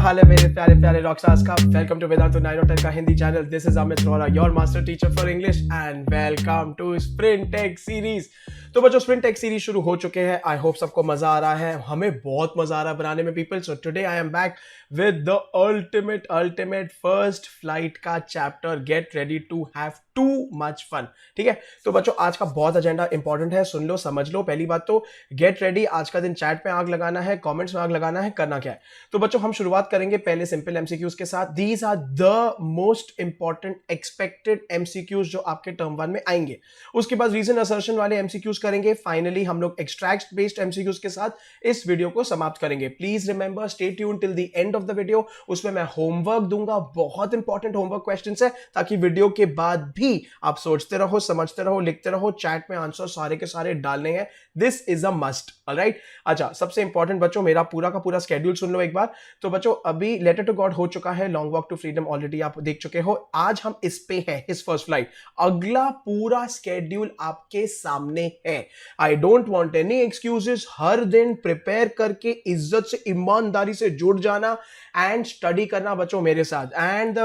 हाल है मेरे प्यारे प्यारे रॉकस्टार्स का। वेलकम टू वेदांत 910 का Hindi channel. This is Amit Rohra, your master teacher for English, and welcome to sprint tech series. तो बच्चों, स्प्रिंट टेक सीरीज शुरू हो चुके हैं। आई होप सबको मजा आ रहा है, हमें बहुत मजा आ रहा है बनाने में people. So today I am back with the ultimate first flight का चैप्टर। Get ready to have too much fun. ठीक है, तो बच्चों आज का बहुत एजेंडा इंपॉर्टेंट है, सुन लो समझ लो। पहली बात तो गेट रेडी, आज का दिन चैट पे आग लगाना है, कमेंट्स में आग लगाना है, करना क्या है। तो बच्चों हम शुरुआत करेंगे पहले सिंपल एमसीक्यूज के साथ। These are the most important expected MCQs जो आपके टर्म 1 में आएंगे। उसके बाद रीजन असर्शन वाले एमसीक्यूज करेंगे। फाइनली हम लोग एक्सट्रैक्ट बेस्ड एमसीक्यूज के साथ इस वीडियो को समाप्त करेंगे। Please remember, stay tune till the end of the video. उसमें मैं होमवर्क दूंगा, बहुत इंपॉर्टेंट होमवर्क क्वेश्चंस है, ताकि वीडियो के बाद भी आप सोचते रहो, समझते रहो, लिखते रहो। चैट में आंसर सारे के सारे डालने हैं। This is a must. Alright, अच्छा सबसे इंपॉर्टेंट बच्चों, मेरा पूरा का पूरा स्केड्यूल सुन लो एक बार। तो बच्चों अभी लेटर टू गॉड हो चुका है, long walk to freedom already आप देख चुके हो। आज हम इस पे है, हिज फर्स्ट फ्लाइट। अगला पूरा स्केड्यूल आपके सामने है। I don't want any excuses. हर दिन प्रिपेयर करके इज्जत से, ईमानदारी से जुड़ जाना एंड स्टडी करना बच्चों मेरे साथ। And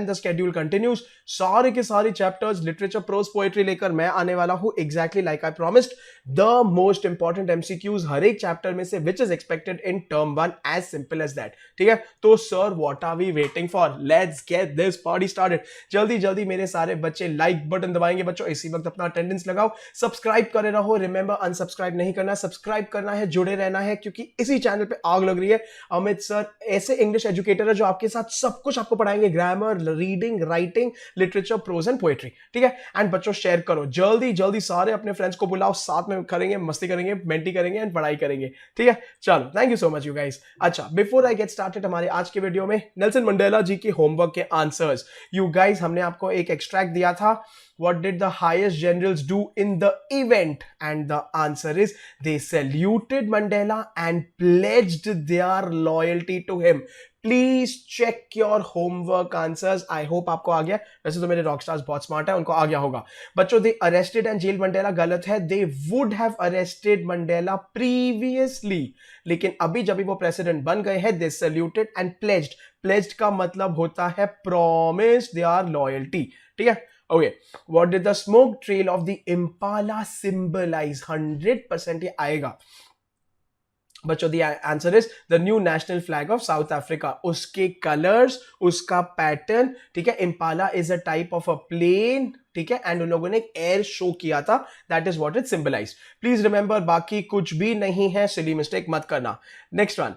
the schedule continues. सारे के सारे चैप्टर्स लिटरेचर, प्रोज, पोएट्री लेकर मैं आने वाला हूं, exactly like I promised. The most important MCQs हर एक चैप्टर में से which is expected in term 1, as simple as that. ठीक है, तो sir what are we waiting for? Let's get this party started. जल्दी जल्दी मेरे सारे बच्चे लाइक बटन दबाएंगे बच्चों, इसी वक्त अपना अटेंडेंस लगाओ, सब्सक्राइब करे रहो। रिमेंबर, अनसब्सक्राइब नहीं करना, सब्सक्राइब करना है, जुड़े रहना है, क्योंकि इसी चैनल पे आग लग रही है। अमित सर ऐसे इंग्लिश एजुकेटर है जो आपके साथ सब कुछ आपको पढ़ाएंगे, grammar, reading, writing, literature, prose and poetry. ठीक है, एंड बच्चों शेयर करो जल्दी जल्दी, सारे अपने फ्रेंड्स को बुलाओ, साथ में करेंगे, मस्ती करेंगे, मेंटी करेंगे एंड पढ़ाई करेंगे। ठीक है, चलो thank you so much you guys. अच्छा, बिफोर आई गेट स्टार्टेड, हमारे आज के वीडियो में नेल्सन मंडेला जी के होमवर्क के आंसर्स। यू गाइस, हमने आपको एक एक्सट्रैक्ट दिया था, what did the highest generals do in the event, and the answer is they saluted Mandela and pledged their loyalty to him. Please check your homework answers. I hope आपको आ गया। वैसे तो मेरे रॉकस्टार्स बहुत smart है, उनको आ गया होगा। बच्चों they arrested and jail Mandela गलत है। They would have arrested Mandela previously, लेकिन अभी जब वो प्रेसिडेंट बन गए हैं, they saluted and pledged. Pledged का मतलब होता है प्रॉमिस देयर लॉयल्टी। ठीक है, okay. What did the smoke trail of the impala symbolise? 100% ये आएगा बच्चों। The answer is the new national flag of South Africa. उसके कलर्स, उसका पैटर्न, ठीक है। Impala is a type of a plane, ठीक है, एंड उन लोगों ने एक एयर शो किया था, that is what it symbolize. Please remember, बाकी कुछ भी नहीं है, सिली मिस्टेक मत करना। नेक्स्ट वन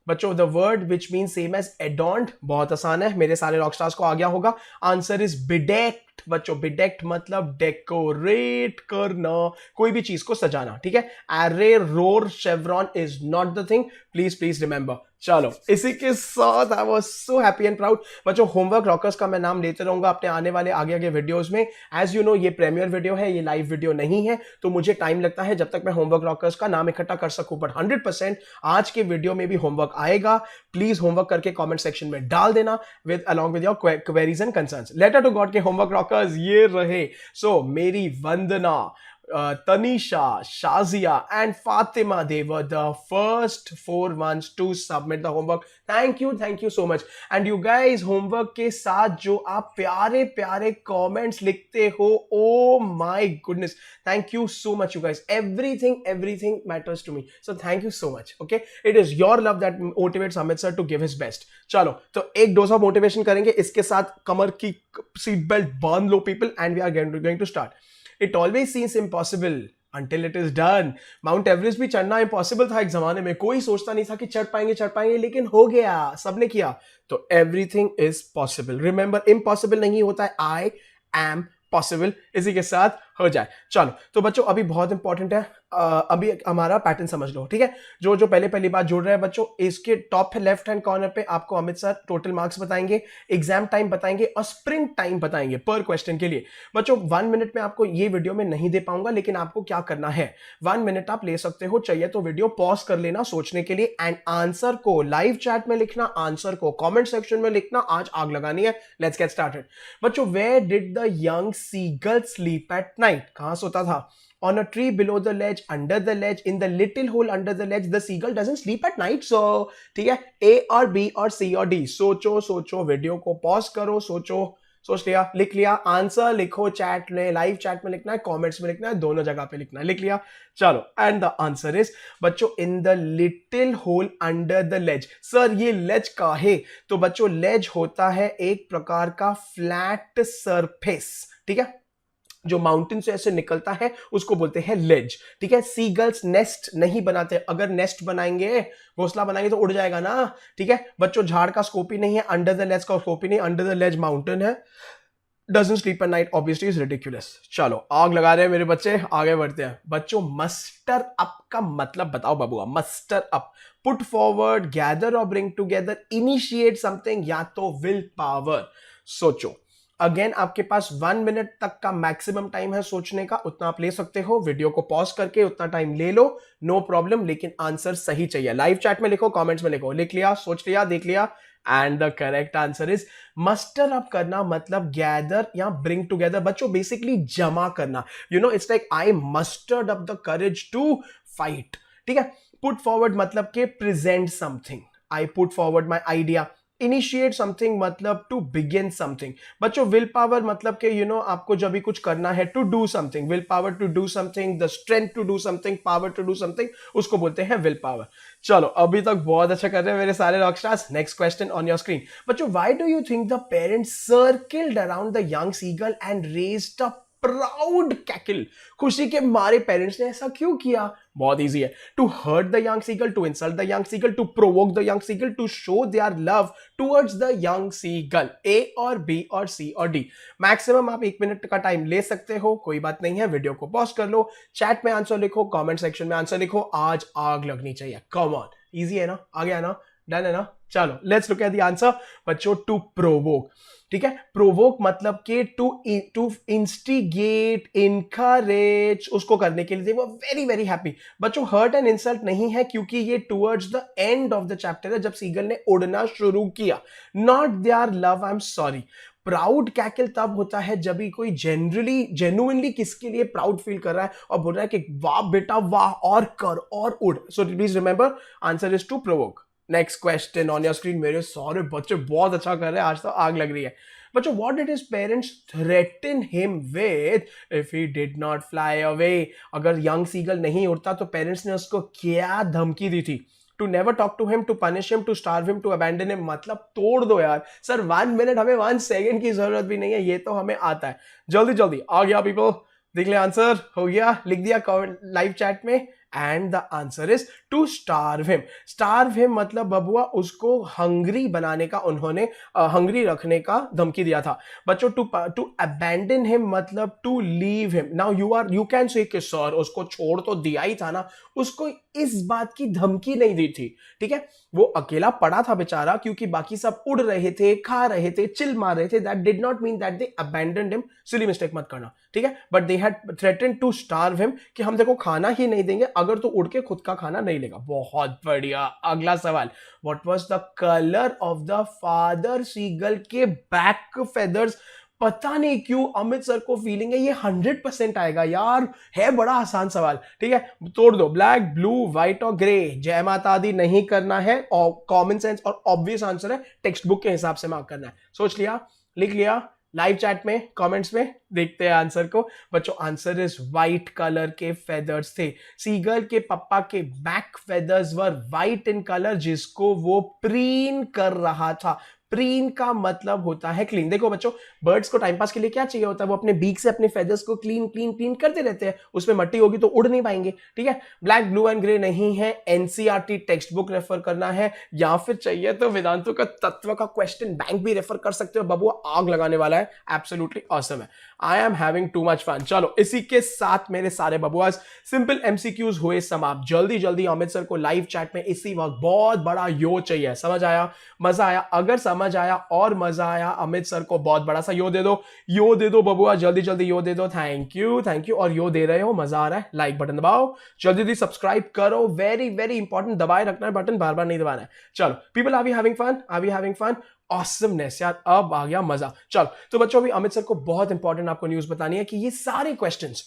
बच्चों, the word which mean same as adorned, बहुत आसान है, मेरे सारे रॉकस्टार्स को आ गया होगा। आंसर इज बिडेक्ट बच्चों। बिडेक्ट मतलब डेकोरेट करना, कोई भी चीज को सजाना। ठीक है, array, roar, chevron is not the thing. Please please remember. चलो, इसी के साथ I was so happy and proud. बच्चों होमवर्क रॉकर्स का मैं नाम लेते रहूंगा अपने आने वाले आगे आगे वीडियोस में। एज यू नो, ये प्रीमियर वीडियो है, ये लाइव वीडियो नहीं है, तो मुझे टाइम लगता है जब तक मैं होमवर्क रॉकर्स का नाम इकट्ठा कर सकूं। बट 100% आज के वीडियो में भी होमवर्क आएगा। प्लीज होमवर्क करके कॉमेंट सेक्शन में डाल देना with along with your queries and concerns. Letter to God के होमवर्क रॉकर्स ये रहे। सो मेरी वंदना, Tanisha, Shazia and Fatima, they were the first 4 ones to submit the homework. Thank you so much. And you guys, homework के साथ जो आप प्यारे प्यारे comments लिखते हो, oh my goodness, thank you so much you guys. Everything matters to me. So thank you so much. Okay, it is your love that motivates Amit sir to give his best. चलो, तो एक dose of motivation करेंगे, इसके साथ कमर की seat belt बांध लो people, and we are going to start. It always seems impossible until it is done. Mount Everest भी चढ़ना इम्पॉसिबल था एक जमाने में, कोई सोचता नहीं था कि चढ़ पाएंगे, लेकिन हो गया, सबने किया। तो everything is possible. Remember, impossible नहीं होता है, आई एम पॉसिबल। इसी के साथ हो जाए। चलो, तो बच्चों अभी बहुत इंपॉर्टेंट है, अभी हमारा पैटर्न समझ लो। ठीक है, जो पहली बात जुड़ रहे हैं बच्चों, इसके टॉप लेफ्ट हैंड कॉर्नर पे आपको अमित सर टोटल मार्क्स बताएंगे, एग्जाम टाइम बताएंगे और स्प्रिंट टाइम बताएंगे पर क्वेश्चन के लिए। बच्चों 1 मिनट में आपको ये वीडियो में नहीं दे पाऊंगा, लेकिन आपको क्या करना है, 1 मिनट आप ले सकते हो, चाहिए तो वीडियो पॉज कर लेना सोचने के लिए, एंड आंसर को लाइव चैट में लिखना, आंसर को कॉमेंट सेक्शन में लिखना। आज आग लगानी है। Let's get started. बच्चों, where did the young seagull sleep at night? कहां सोता था? on a tree, below the ledge, under the ledge, in the little hole under the ledge, the seagull doesn't sleep at night. So ठीक है, A और B और C और D. सोचो सोचो, वीडियो को पॉज करो, सोचो, सोच लिया, लिख लिया, आंसर लिखो चैट में, लाइव चैट में लिखना है, कमेंट्स में लिखना है, दोनों जगह पे लिखना है, लिख लिया, चलो। एंड द आंसर इज बच्चों in the little hole under the ledge. Sir ये लेज का है, तो बच्चों लेज होता है एक प्रकार का फ्लैट सरफेस, ठीक है, जो माउंटेन से ऐसे निकलता है उसको बोलते हैं लेज, ठीक है। सीगल्स नेस्ट नहीं बनाते, अगर नेस्ट बनाएंगे, घोंसला बनाएंगे तो उड़ जाएगा ना, ठीक है बच्चों। झाड़ का स्कोप ही नहीं है, अंडर द लेज का स्कोप ही नहीं, अंडर द लेज माउंटेन है, doesn't sleep at night obviously is ridiculous। चलो आग लगा रहे हैं मेरे बच्चे, आगे बढ़ते हैं बच्चों। मस्टर अप का मतलब बताओ बबुआ। Muster up, put forward, gather और ब्रिंग टुगेदर, इनिशिएट समथिंग, या तो विल पावर। सोचो, अगेन आपके पास 1 मिनट तक का मैक्सिमम टाइम है सोचने का, उतना आप ले सकते हो, वीडियो को पॉज करके उतना टाइम ले लो, नो प्रॉब्लम, लेकिन आंसर सही चाहिए। लाइव चैट में लिखो, कमेंट्स में लिखो, लिख लिया, सोच लिया, देख लिया, and the correct answer is muster up करना मतलब गैदर या ब्रिंग टुगेदर बच्चों, बेसिकली जमा करना। You know it's like I mustered up the courage to fight, ठीक है। पुट फॉरवर्ड मतलब के present something, I put forward my idea. Initiate something मतलब टू बिगिन समथिंग बच्चों। विल पावर मतलब के यू नो आपको जब भी कुछ करना है, to do something, will power to do something, the strength to do something, power to do something, उसको बोलते हैं विल पावर। चलो अभी तक बहुत अच्छा कर रहे हैं मेरे सारे rockstars. Next question on your screen बच्चों। Why do you think the parents circled around the young seagull and raised a proud cackle? खुशी के मारे पेरेंट्स ने ऐसा क्यों किया? बहुत इजी है। To hurt the young seagull, to insult the young seagull, to provoke the young seagull, to show their love towards the young seagull. A और बी और सी और डी। मैक्सिमम आप 1 मिनट का टाइम ले सकते हो, कोई बात नहीं है, वीडियो को पॉज कर लो, चैट में आंसर लिखो, कमेंट सेक्शन में आंसर लिखो, आज आग लगनी चाहिए। कम ऑन, इजी है ना, आ गया ना, डन है ना। चलो let's look at the answer बच्चों। टू प्रोवोक, ठीक है, प्रोवोक मतलब कि टू इंस्टिगेट, इनकरेज, उसको करने के लिए वो वेरी वेरी हैप्पी। बच्चों हर्ट एंड इंसल्ट नहीं है, क्योंकि ये towards the end of the chapter है, जब सीगल ने उड़ना शुरू किया, not their love, I am sorry. Proud cackle तब होता है जब भी कोई जेन्युइनली किसके लिए प्राउड फील कर रहा है और बोल रहा है कि वाह बेटा वाह, और कर और उड़। So please remember answer is to provoke. Next question on your screen. मेरे सारे बच्चे बहुत अच्छा कर रहे हैं, आज तो आग लग रही है बच्चों। What did his parents threaten him with if he did not fly away? अगर यंग सीगल नहीं उड़ता तो पेरेंट्स ने उसको क्या धमकी दी थी? To never talk to him, to punish him, to starve him, to abandon him. मतलब तोड़ दो यार। सर 1 मिनट, हमें 1 सेकेंड की जरूरत भी नहीं है, ये तो हमें आता है। जल्दी जल्दी आ गया पीपल, देख ले आंसर हो गया, लिख दिया लाइव चैट में, and the answer is to starve him. Starve him मतलब बबुआ उसको हंग्री बनाने का, उन्होंने हंग्री रखने का धमकी दिया था बच्चों। टू अबैंडन हिम मतलब to leave him. Now you can say कि सर उसको छोड़ तो दिया ही था ना, उसको इस बात की धमकी नहीं दी थी, ठीक है। वो अकेला पड़ा था बेचारा, क्योंकि बाकी सब उड़ रहे थे, खा रहे थे, चिल मार रहे थे। That did not mean that they abandoned him, silly mistake मत करना, ठीक है। But they had threatened to starve him कि हम देखो खाना ही नहीं देंगे अगर तो उड़ के खुद का खाना नहीं लेगा। बहुत बढ़िया। अगला सवाल, what was the colour of the father seagull के बैक फेदर्स? पता नहीं क्यों अमित सर को फीलिंग है ये 100% आएगा यार, है बड़ा आसान सवाल, ठीक है। तोड़ दो, ब्लैक, ब्लू, व्हाइट और ग्रे। जय माता आदि नहीं करना है, और कॉमन सेंस और ऑब्वियस आंसर है, टेक्स्ट बुक के हिसाब से मार्क करना है। सोच लिया, लिख लिया, लाइव चैट में, कमेंट्स में, देखते हैं आंसर को बच्चों। आंसर इज व्हाइट कलर के फेदर्स थे। सीगल के पप्पा के back feathers were white in colour, जिसको वो प्रीन कर रहा था। प्रीन का मतलब होता है क्लीन। देखो बच्चों, बर्ड्स को टाइम पास के लिए क्या चाहिए होता है? वो अपने बीक से अपने फेदर्स को क्लीन क्लीन क्लीन करते रहते हैं, उसमें मट्टी होगी तो उड़ नहीं पाएंगे, ठीक है। ब्लैक, ब्लू एंड ग्रे नहीं है, एनसीईआरटी टेक्स्ट बुक रेफर करना है, या फिर चाहिए तो वेदांतों का तत्व का क्वेश्चन बैंक भी रेफर कर सकते हो। बबुआ आग लगाने वाला है, एब्सोल्युटली ऑसम है। I am having too much fun. चलो इसी के साथ मेरे सारे बबुआस सिंपल एमसीक्यूज हुए समाप्त। जल्दी जल्दी अमित सर को लाइव चैट में इसी वक्त बहुत बड़ा यो चाहिए। समझ आया, मजा आया? अगर समझ आया और मजा आया, अमित सर को बहुत बड़ा सा यो दे दो, यो दे दो बबुआ, जल्दी जल्दी यो दे दो। Thank you, thank you. और यो दे रहे हो, मजा आ रहा है, लाइक बटन दबाओ, जल्दी जल्दी सब्सक्राइब करो, वेरी वेरी इंपॉर्टेंट, दबाए रखना है बटन, बार बार नहीं दबाना है। चलो people, are we having fun? Are we having fun? Awesomeness यार, अब आ गया मजा। चलो तो बच्चों, अभी अमित सर को बहुत इंपॉर्टेंट आपको न्यूज बतानी है कि ये सारे क्वेश्चंस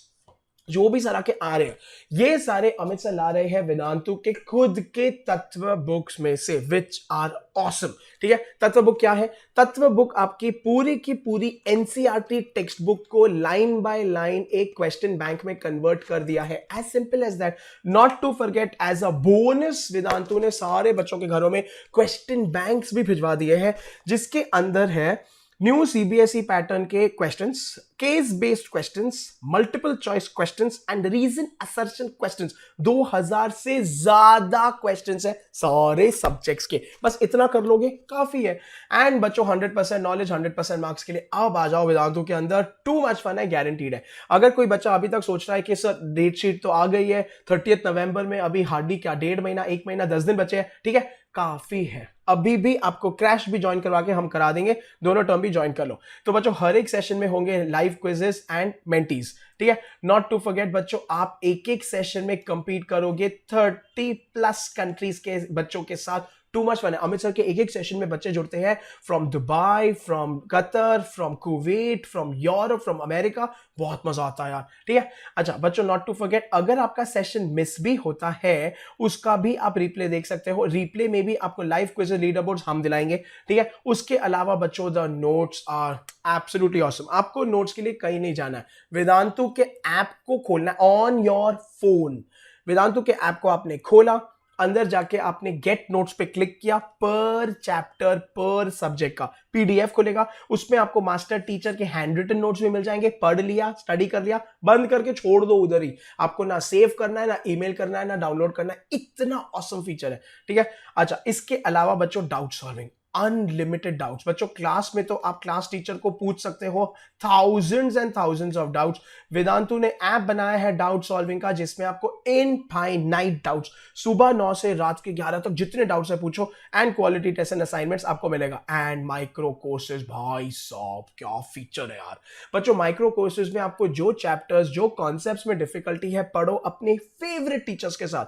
जो भी सर के आ रहे हैं, ये सारे अमित सर ला रहे हैं वेदांतु के खुद के तत्व बुक्स में से, विच आर ऑसम। ठीक है, तत्व बुक क्या है? तत्व बुक आपकी पूरी की पूरी एनसीईआरटी टेक्स्ट बुक को लाइन बाय लाइन एक क्वेश्चन बैंक में कन्वर्ट कर दिया है, as simple as that. Not to forget, as a bonus Vedantu ने सारे बच्चों के घरों में क्वेश्चन बैंक्स भी भिजवा दिए हैं, जिसके अंदर है न्यू सीबीएसई पैटर्न के questions, case based questions, multiple choice questions and reason assertion questions. 2000 से ज्यादा क्वेश्चंस है सारे सब्जेक्ट्स के। बस इतना कर लोगे काफी है। एंड बच्चों 100% नॉलेज 100% मार्क्स के लिए अब आ जाओ वेदांतु के अंदर। टू मच फन है, गारंटीड है। अगर कोई बच्चा अभी तक सोच रहा है कि सर डेट शीट तो आ गई है 30 नवंबर में, अभी हार्डली क्या 1.5 महीना 1 महीना 10 दिन बचे हैं, ठीक है, काफी है। अभी भी आपको क्रैश भी ज्वाइन करवा के हम करा देंगे, दोनों टर्म भी ज्वाइन कर लो। तो बच्चों हर एक सेशन में होंगे लाइव क्विजेस एंड मेंटीज। ठीक है, नॉट टू फॉरगेट बच्चों, आप एक एक सेशन में कंपीट करोगे 30+ कंट्रीज के बच्चों के साथ। टू मच फन है। अमित सर के एक एक सेशन में बच्चे जुड़ते हैं from Dubai, from Qatar, from Kuwait, from Europe, from America. बहुत मजा आता है यार। ठीक है, अच्छा बच्चों नॉट टू फॉरगेट, अगर आपका सेशन मिस भी होता है उसका भी आप रिप्ले देख सकते हो। रिप्ले में भी आपको लाइव क्विज लीडर बोर्ड्स हम दिलाएंगे। ठीक है, उसके अलावा बच्चों the notes are absolutely awesome. आपको नोट्स के लिए कहीं नहीं जाना है, वेदांतु के ऐप को खोलना है ऑन योर फोन। वेदांतु के ऐप को आपने खोला, अंदर जाके आपने गेट नोट्स पे क्लिक किया, पर चैप्टर पर सब्जेक्ट का पीडीएफ खुलेगा। उसमें आपको मास्टर टीचर के हैंड रिटन नोट्स भी मिल जाएंगे। पढ़ लिया, स्टडी कर लिया, बंद करके छोड़ दो उधर ही। आपको ना सेव करना है, ना ईमेल करना है, ना डाउनलोड करना है। इतना ऑसम फीचर है। ठीक है, अच्छा इसके अलावा बच्चों डाउट सॉल्विंग, अनलिमिटेड डाउट्स। बच्चों क्लास में तो आप क्लास टीचर को पूछ सकते हो thousands and thousands of doubts. Vedantu ने ऐप बनाया है डाउट सॉल्विंग का, जिसमें आपको इनफाइनाइट डाउट्स सुबह 9 से रात के 11 तक जितने डाउट्स है पूछो, and quality test and assignments आपको मिलेगा। एंड माइक्रो कोर्सेज, भाई साहब क्या फीचर है यार। बच्चों माइक्रो कोर्सेज में आपको जो चैप्टर्स, जो कॉन्सेप्ट्स में डिफिकल्टी है, पढ़ो अपने फेवरेट टीचर्स के साथ।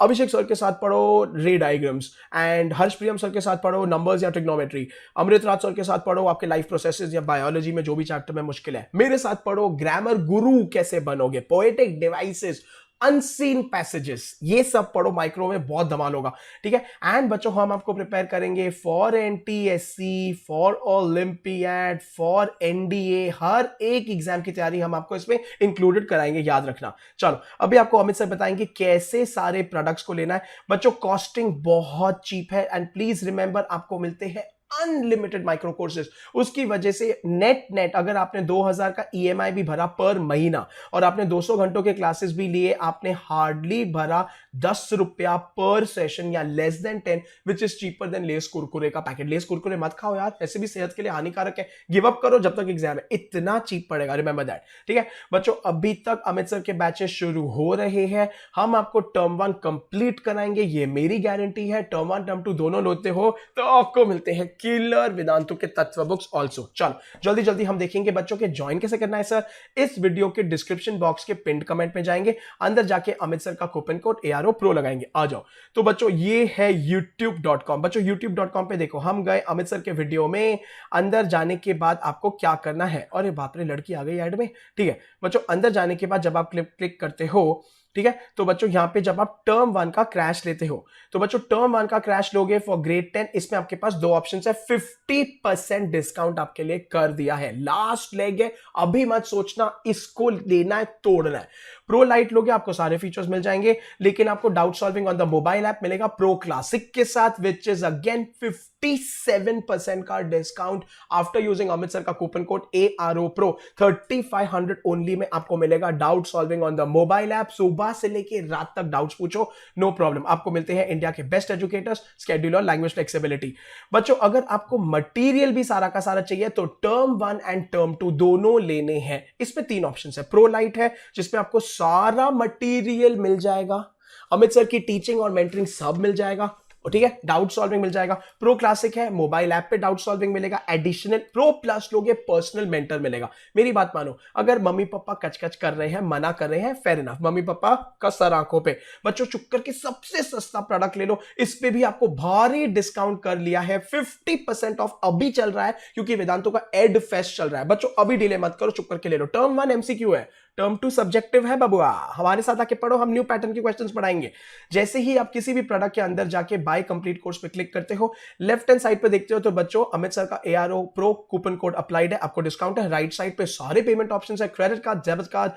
अभिषेक सर के साथ पढ़ो रे diagrams, and Harsh Priyam sir के साथ पढ़ो नंबर्स या ट्रिग्नोमेट्री। अमृतराज सर के साथ पढ़ो आपके लाइफ प्रोसेसेस या बायोलॉजी में जो भी चैप्टर में मुश्किल है। मेरे साथ पढ़ो ग्रामर गुरु कैसे बनोगे, पोएटिक डिवाइसेस, अनसीन पैसेजेस, ये सब पढ़ो, माइक्रो में बहुत धमाल होगा। ठीक है, एंड बच्चों हम आपको प्रिपेयर करेंगे for NTSC, for olympiad, for NDA. हर एक एग्जाम की तैयारी हम आपको इसमें इंक्लूडेड कराएंगे, याद रखना। चलो अभी आपको अमित सर बताएंगे कैसे सारे प्रोडक्ट्स को लेना है। बच्चों कॉस्टिंग बहुत चीप है, एंड प्लीज रिमेंबर आपको मिलते हैं अनलिमिटेड माइक्रो कोर्सेज। उसकी वजह से नेट अगर आपने 2000 का ईएमआई भी भरा पर महीना, और आपने 200 घंटों के क्लासेस भी लिए, आपने हार्डली भरा 10 रुपया पर सेशन या less than 10, which is cheaper than less Kurkure का पैकेट। लेस कुरकुरे मत खाओ यार, ऐसे भी सेहत के लिए हानिकारक है। गिव अप करो जब तक एग्जाम है, इतना चीप पड़ेगा, रिमेंबर दैट। ठीक है बच्चों, अभी तक अमित सर के बैचेस शुरू हो रहे हैं। हम आपको टर्म 1 कंप्लीट कराएंगे, ये मेरी गारंटी है। टर्म 1 टर्म 2 दोनों लेते हो तो आपको मिलते हैं किलर वेदांतु के तत्व बुक्स ऑल्सो। चलो जल्दी हम देखेंगे बच्चों के ज्वाइन कैसे करना है सर। इस वीडियो के डिस्क्रिप्शन बॉक्स के पिन कमेंट में जाएंगे, अंदर जाके अमित सर का कूपन कोड ARO PRO लगाएंगे, आ जाओ। तो बच्चों ये है youtube.com। बच्चों youtube.com पे देखो, हम गए अमित सर के वीडियो में। अंदर जाने के बाद आपको क्या करना है, अरे बाप रे लड़की आ गई ऐड में। ठीक है बच्चों, अंदर जाने के बाद जब आप क्लिक करते हो, ठीक है, तो बच्चों यहां पे जब आप टर्म 1 का क्रैश लेते हो, तो बच्चों टर्म 1 का क्रैश लोगे फॉर ग्रेड 10, इसमें आपके पास 2 ऑप्शंस है। 50% डिस्काउंट आपके लिए कर दिया है, लास्ट लेग है, अभी मत सोचना इसको लेना है तोड़ना है। प्रो लाइट लोगे आपको सारे फीचर्स मिल जाएंगे, लेकिन आपको doubt solving on the mobile app मिलेगा प्रो क्लासिक के साथ, विच इज अगेन 57% का discount after using Amit sir का coupon code ARO PRO। 3500 only में आपको मिलेगा doubt solving on the mobile app. सुबह से लेके रात तक डाउट्स पूछो, नो प्रॉब्लम। आपको मिलते हैं इंडिया के बेस्ट एजुकेटर्स, स्केड्यूल और लैंग्वेज फ्लेक्सिबिलिटी। बच्चों अगर आपको मटेरियल भी सारा का सारा चाहिए तो टर्म 1 एंड टर्म 2 दोनों लेने हैं। इसमें 3 ऑप्शन है। प्रो लाइट है जिसमें आपको सारा मटेरियल मिल जाएगा, अमित सर की टीचिंग और मेंटरिंग सब मिल जाएगा, ठीक है, डाउट सॉल्विंग मिल जाएगा। प्रो क्लासिक है, मोबाइल ऐप पे डाउट सॉल्विंग मिलेगा, एडिशनल प्रो प्लस लोगे पर्सनल मेंटर मिलेगा। मेरी बात मानो, अगर मम्मी पापा कचकच कर रहे हैं, मना कर रहे हैं, फेयर इनफ, मम्मी पापा का सर आंखों पे। बच्चों चुप करके सबसे सस्ता प्रोडक्ट ले लो, इस पे भी आपको भारी डिस्काउंट कर लिया है। 50% ऑफ अभी चल रहा है क्योंकि वेदांतु का एड फेस्ट चल रहा है। बच्चों अभी डिले मत करो, चुप करके ले लो। टर्म 1 MCQ है, टर्म 2 सब्जेक्टिव है बबुआ, हमारे साथ आके पढ़ो, हम न्यू पैटर्न के क्वेश्चंस पढ़ाएंगे। जैसे ही आप किसी भी प्रोडक्ट के अंदर जाके बाय कंप्लीट कोर्स पे क्लिक करते हो, लेफ्ट हैंड साइड पे देखते हो तो बच्चों अमित सर का ARO pro coupon code applied है, आपको डिस्काउंट है। राइट साइड पे सारे पेमेंट ऑप्शंस है, credit card, debit card,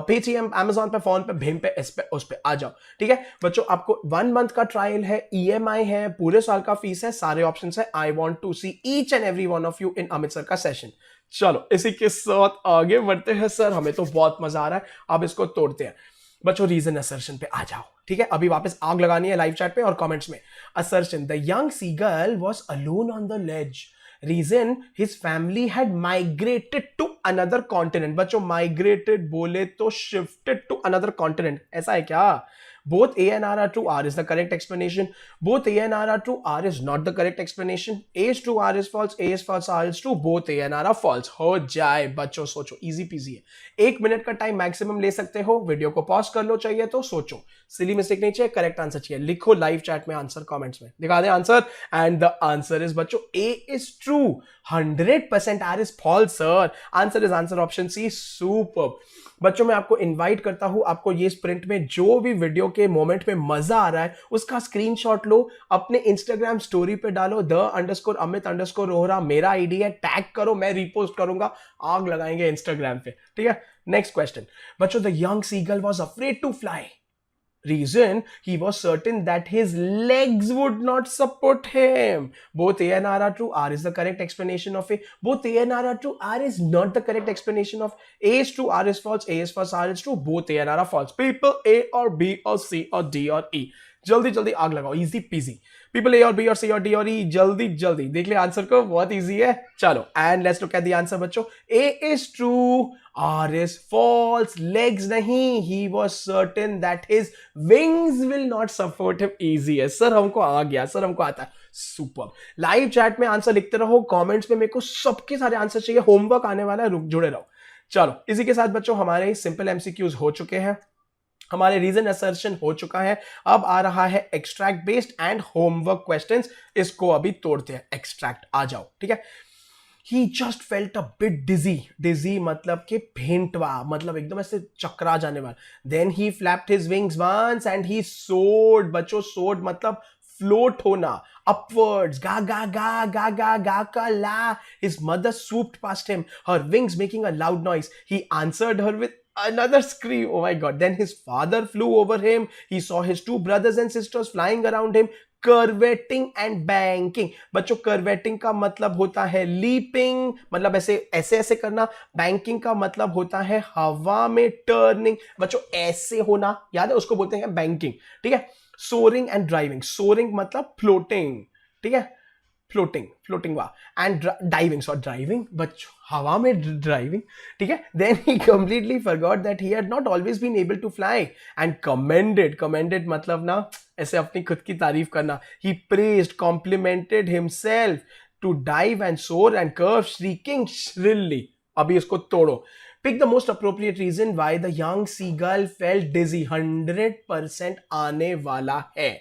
Paytm, Amazon पे, फोन पे, भीम पे, इस पे, उस पे आ जाओ। ठीक है बच्चों, आपको 1 मंथ का ट्रायल है, EMI है, पूरे साल का फीस है, सारे ऑप्शंस है। I want to see each and every one of you in Amit sir का सेशन। चलो इसी के साथ आगे बढ़ते हैं सर, हमें तो बहुत मजा आ रहा है, अब इसको तोड़ते हैं। बच्चों रीजन असर्शन पे आ जाओ। ठीक है, अभी वापस आग लगानी है लाइव चैट पे और कमेंट्स में। Assertion, the young seagull was alone on the ledge, reason his family had migrated to another continent. बच्चों माइग्रेटेड बोले तो शिफ्टेड टू अनदर कॉन्टिनेंट, ऐसा है क्या? Both A and R are true. R is the correct explanation. Both A and R are true. R is not the correct explanation. A is true, R is false. A is false, R is true. Both A and R are false. हो जाए बच्चों, सोचो, easy PG है। 1 minute का time maximum ले सकते हो, video को पॉज कर लो चाहिए तो, सोचो, सिली मिस्टेक नहीं चाहिए, करेक्ट आंसर चाहिए। लिखो लाइव चैट में आंसर, कमेंट्स में दिखा दे answer. And the answer is बच्चों A is true, 100%। R is false sir, answer is answer option C। Super बच्चों, मैं आपको इनवाइट करता हूं, आपको ये स्प्रिंट में जो भी वीडियो के मोमेंट में मजा आ रहा है उसका स्क्रीनशॉट लो, अपने इंस्टाग्राम स्टोरी पे डालो, _Amit_Rohra मेरा आईडी है, टैग करो, मैं रीपोस्ट करूंगा, आग लगाएंगे इंस्टाग्राम पे। ठीक है, नेक्स्ट क्वेश्चन बच्चों, the young seagull was afraid to fly, reason he was certain that his legs would not support him. Both A and R are true. R is the correct explanation of A. Both A and R are true. R is not the correct explanation of A is true, R is false, A is false, R is true. Both A and R are false. People, A or B or C or D or E. जल्दी जल्दी आग लगाओ, easy PG. People A और B और C और D और E, जल्दी जल्दी देख ले आंसर को, बहुत इजी है। चलो and let's look at the answer बच्चों। A is true, R is false, legs नहीं, he was certain that his wings will not support him। easy है सर, हमको आ गया सर, हमको आता है। सुपर, लाइव चैट में आंसर लिखते रहो, कमेंट्स में मेरे को सबके सारे आंसर चाहिए, होमवर्क आने वाला है, रुक जुड़े रहो। चलो इसी के साथ बच्चों हमारे सिंपल एमसीक्यूज हो चुके हैं, हमारे रीजन असर्शन हो चुका है, अब आ रहा है extract based and homework questions. इसको अभी तोड़ते हैं। एक्सट्रैक्ट आ जाओ। ठीक है, he just felt a bit dizzy, dizzy मतलब कि भेंटवा, मतलब एकदम ऐसे चकरा जाने वाला। Then he flapped his wings once and he soared. बच्चों सोर्ड मतलब फ्लोट होना, upwards, ga ga ga ga ga ga ka la. His mother swooped past him, her wings making a loud noise. He answered her with another scream. Oh my god. Then his father flew over him. He saw his 2 brothers and sisters flying around him, curveting and banking. बच्चों curveting का मतलब होता है leaping, मतलब ऐसे ऐसे ऐसे करना। banking का मतलब होता है हवा में turning। बच्चों ऐसे होना, याद है, उसको बोलते हैं banking। ठीक है, soaring and driving। soaring मतलब floating। ठीक है, फ्लोटिंग, फ्लोटिंग वाह। एंड डाइविंग, सॉरी ड्राइविंग बच्चों, हवा में ड्राइविंग। ठीक है, then he completely forgot that he had not always been able to fly and commended, commended मतलब ना ऐसे अपनी खुद की तारीफ करना। He praised, complimented himself to dive and soar and curve, shrieking shrilly. अभी इसको तोड़ो। Pick the most appropriate reason why the young seagull felt dizzy. 100% आने वाला है।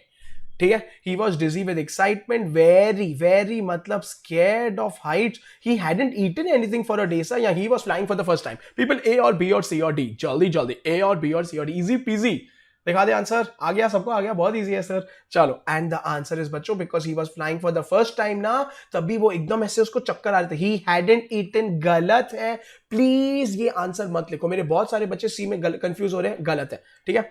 ठीक है, he was dizzy with excitement, very मतलब scared of heights, he hadn't eaten anything for a day sir, yeah, he was flying for the first time। people A or B or C or D, जल्दी जल्दी A or B or C or D, easy peasy। दिखा दे answer, आ गया सबको, आ गया, बहुत easy है sir. चलो एंड द आंसर इज बच्चों because he was flying for the first time ना, तभी वो एकदम ऐसे उसको चक्कर आ रहे थे। ही हैडंट ईटन, गलत है, प्लीज ये आंसर मत लिखो। मेरे बहुत सारे बच्चे सी में कंफ्यूज हो रहे हैं, गलत है। ठीक है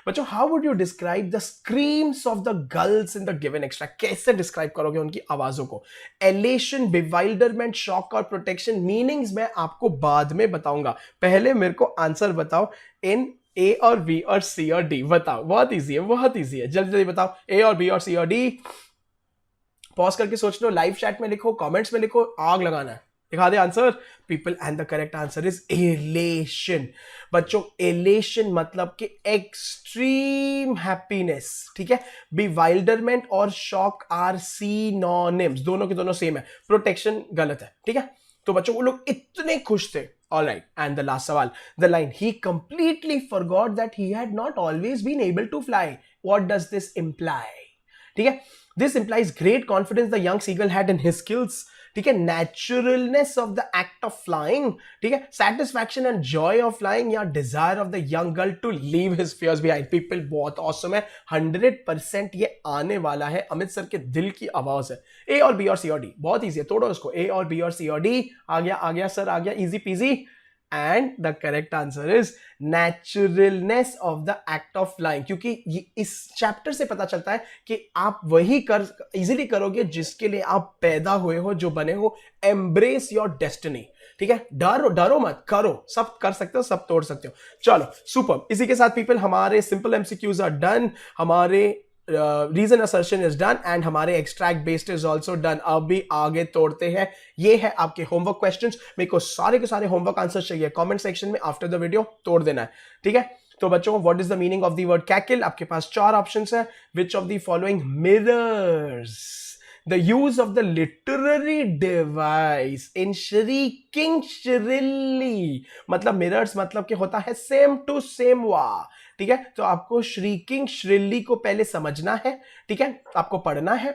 बच्चों, how would you describe the screams of the girls in the given extract? कैसे डिस्क्राइब करोगे उनकी आवाजों को? एलेशन, बिवाइल्डरमेंट, शॉक और प्रोटेक्शन। मीनिंग्स मैं आपको बाद में बताऊंगा, पहले मेरे को आंसर बताओ इन A और B और C और D। बताओ, बहुत इजी है, बहुत इजी है, जल्दी जल्दी बताओ A और B और C और D। पॉज करके सोच लो, लाइव चैट में लिखो, कमेंट्स में लिखो, आग लगाना है। दिखा दे answer people and the correct answer is elation. बच्चों एलेशन मतलब कि एक्सट्रीम हैप्पीनेस। ठीक है, बिवाइल्डरमेंट और शॉक आर सिनोनिम्स, दोनों के दोनों सेम है। प्रोटेक्शन गलत है। ठीक है, तो बच्चों वो लोग इतने खुश थे। All right, and the last सवाल, the line, he completely forgot that he had not always been able to fly. What does this imply? ठीक है, this implies great confidence the young seagull had in his skills. ठीक है, naturalness of the act of flying, ठीक है, satisfaction and joy of flying, या desire of the young gull to leave his fears behind. People बहुत awesome है, 100% ये आने वाला है, अमित सर के दिल की आवाज है। ए और बी और सी और डी, बहुत इजी है, तोड़ो इसको, ए और बी और सी और डी, आ गया सर, आ गया, easy PG. And the correct answer is naturalness of the act of flying, क्योंकि ये इस चैप्टर से पता चलता है कि आप वही कर इजीली करोगे जिसके लिए आप पैदा हुए हो, जो बने हो। एम्ब्रेस योर डेस्टिनी, ठीक है, डरो मत, करो, सब कर सकते हो, सब तोड़ सकते हो। चलो सुपर, इसी के साथ पीपल हमारे सिंपल एमसीक्यूज आर डन, हमारे रीजन असर्शन इज डन एंड हमारे extract based is also done. अब भी आगे तोड़ते हैं, ये है आपके होमवर्क क्वेश्चंस। मेरे को सारे के सारे होमवर्क आंसर चाहिए, कमेंट सेक्शन में आफ्टर द वीडियो तोड़ देना है, ठीक है। तो बच्चों, what is the meaning of the word cackle? आपके पास 4 ऑप्शंस है। Which of the following mirrors the use of the literary device in shrieking shrilly? मतलब मिरर्स मतलब कि होता है सेम टू सेम वा, ठीक है। तो आपको श्रीकिंग श्रिल्ली को पहले समझना है, ठीक है, आपको पढ़ना है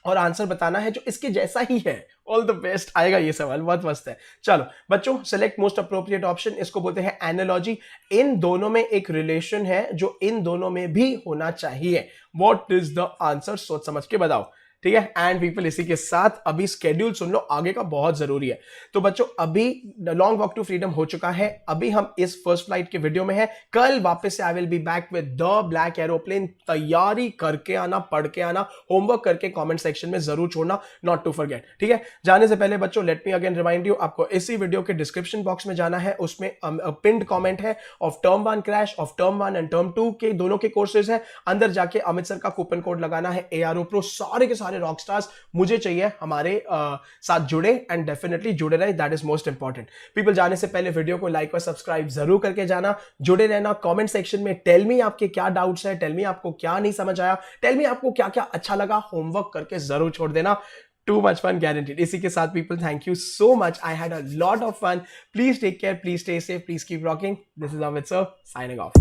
और आंसर बताना है जो इसके जैसा ही है। ऑल द बेस्ट, आएगा ये सवाल, बहुत मस्त है। चलो बच्चों, सेलेक्ट मोस्ट अप्रोप्रिएट ऑप्शन, इसको बोलते हैं एनालॉजी। इन दोनों में एक रिलेशन है जो इन दोनों में भी होना चाहिए। What is the answer? सोच समझ के बताओ, ठीक है। एंड पीपल, इसी के साथ अभी स्केड्यूल सुन लो, आगे का बहुत जरूरी है। तो बच्चों, अभी लॉन्ग वॉक टू फ्रीडम हो चुका है, अभी हम इस फर्स्ट फ्लाइट के वीडियो में है। कल वापस से I will be back with the black aeroplane. तैयारी करके आना, पढ़ के आना, होमवर्क करके कमेंट सेक्शन में जरूर छोड़ना, नॉट टू फॉरगेट, ठीक है। जाने से पहले बच्चों, let me again remind you, आपको इसी वीडियो के डिस्क्रिप्शन बॉक्स में जाना है, उसमें पिन्ड कमेंट है of term 1 crash, of term 1 and term 2 के दोनों के कोर्सेज है। अंदर जाके अमित सर का कूपन कोड लगाना है ARO Pro। सारे के सारे रॉक स्टार्स मुझे चाहिए हमारे साथ जुड़े, एंड डेफिनेटली जुड़े रहे, that is most important. People, जाने से पहले वीडियो को लाइक और सब्सक्राइब जरूर करके जाना, जुड़े रहना। कमेंट सेक्शन में टेल मी आपके क्या डाउट्स है, टेल मी आपको क्या नहीं समझ आया, टेल मी आपको क्या क्या अच्छा लगा, होमवर्क करके जरूर छोड़ देना। Too much fun guaranteed। इसी के साथ people, thank you so much, I had a lot of fun. Please take care, please stay safe, please keep rocking. This is Amit sir signing of.